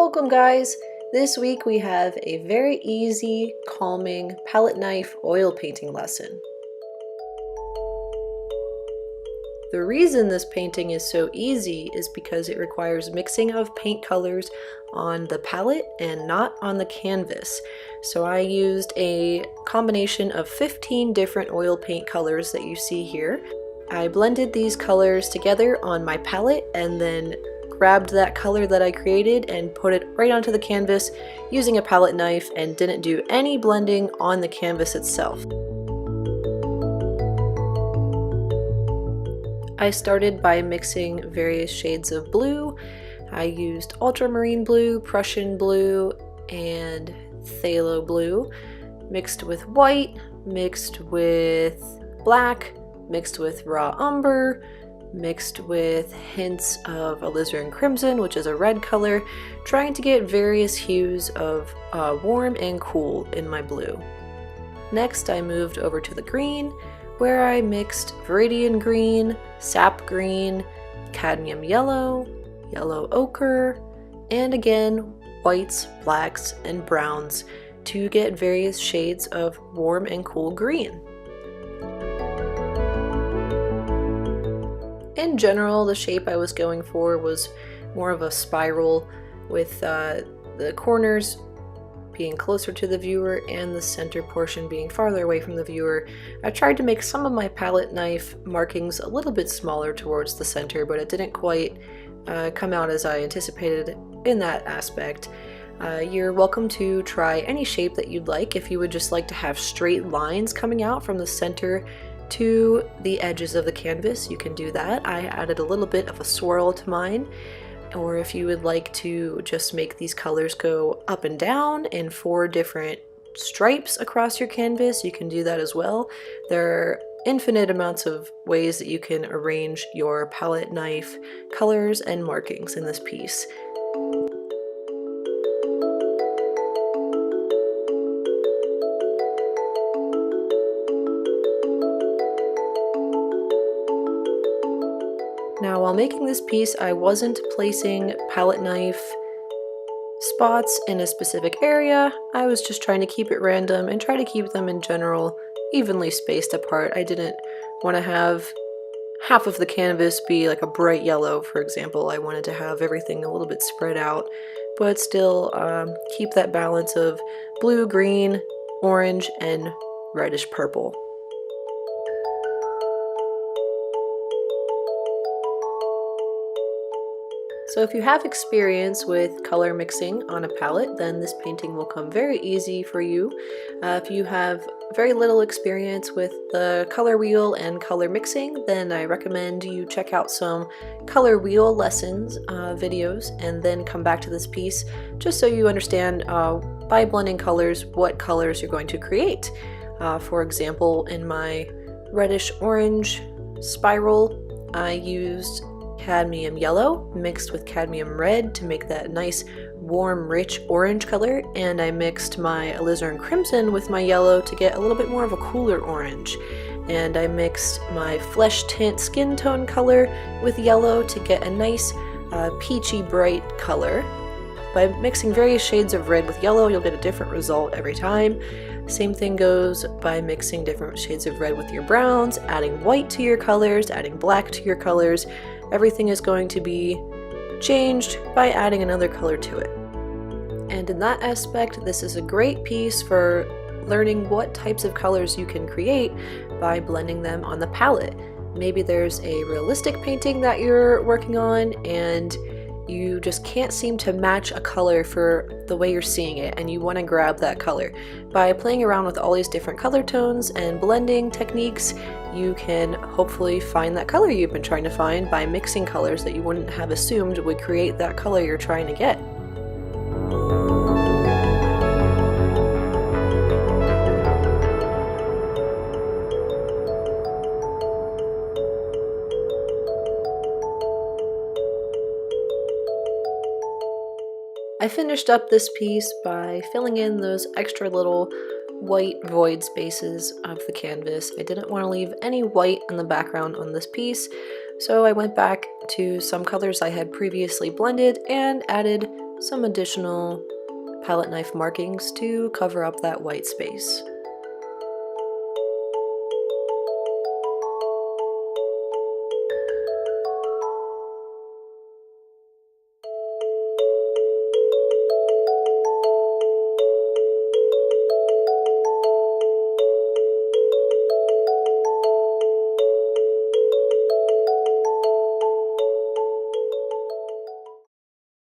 Welcome guys! This week we have a very easy, calming palette knife oil painting lesson. The reason this painting is so easy is because it requires mixing of paint colors on the palette and not on the canvas. So I used a combination of 15 different oil paint colors that you see here. I blended these colors together on my palette and then grabbed that color that I created and put it right onto the canvas using a palette knife and didn't do any blending on the canvas itself. I started by mixing various shades of blue. I used ultramarine blue, Prussian blue, and phthalo blue, mixed with white, mixed with black, mixed with raw umber, mixed with hints of alizarin crimson, which is a red color, trying to get various hues of warm and cool in my blue. Next, I moved over to the green, where I mixed viridian green, sap green, cadmium yellow, yellow ochre, and again, whites, blacks, and browns to get various shades of warm and cool green. In general, the shape I was going for was more of a spiral with the corners being closer to the viewer and the center portion being farther away from the viewer. I tried to make some of my palette knife markings a little bit smaller towards the center, but it didn't quite come out as I anticipated in that aspect. You're welcome to try any shape that you'd like. If you would just like to have straight lines coming out from the center to the edges of the canvas, you can do that. I added a little bit of a swirl to mine. Or if you would like to just make these colors go up and down in 4 different stripes across your canvas, you can do that as well. There are infinite amounts of ways that you can arrange your palette knife colors and markings in this piece. Now, while making this piece, I wasn't placing palette knife spots in a specific area. I was just trying to keep it random and try to keep them in general evenly spaced apart. I didn't want to have half of the canvas be like a bright yellow, for example. I wanted to have everything a little bit spread out, but still keep that balance of blue, green, orange, and reddish purple. So if you have experience with color mixing on a palette, then this painting will come very easy for you. If you have very little experience with the color wheel and color mixing, then I recommend you check out some color wheel lessons videos and then come back to this piece just so you understand by blending colors what colors you're going to create. For example, in my reddish orange spiral, I used cadmium yellow mixed with cadmium red to make that nice warm rich orange color, and I mixed my alizarin crimson with my yellow to get a little bit more of a cooler orange, and I mixed my flesh tint skin tone color with yellow to get a nice peachy bright color. By mixing various shades of red with yellow, you'll get a different result every time. Same thing goes by mixing different shades of red with your browns, adding white to your colors, adding black to your colors. Everything is going to be changed by adding another color to it. And in that aspect, this is a great piece for learning what types of colors you can create by blending them on the palette. Maybe there's a realistic painting that you're working on and you just can't seem to match a color for the way you're seeing it, and you want to grab that color. By playing around with all these different color tones and blending techniques, you can hopefully find that color you've been trying to find by mixing colors that you wouldn't have assumed would create that color you're trying to get. I finished up this piece by filling in those extra little white void spaces of the canvas. I didn't want to leave any white in the background on this piece, so I went back to some colors I had previously blended and added some additional palette knife markings to cover up that white space.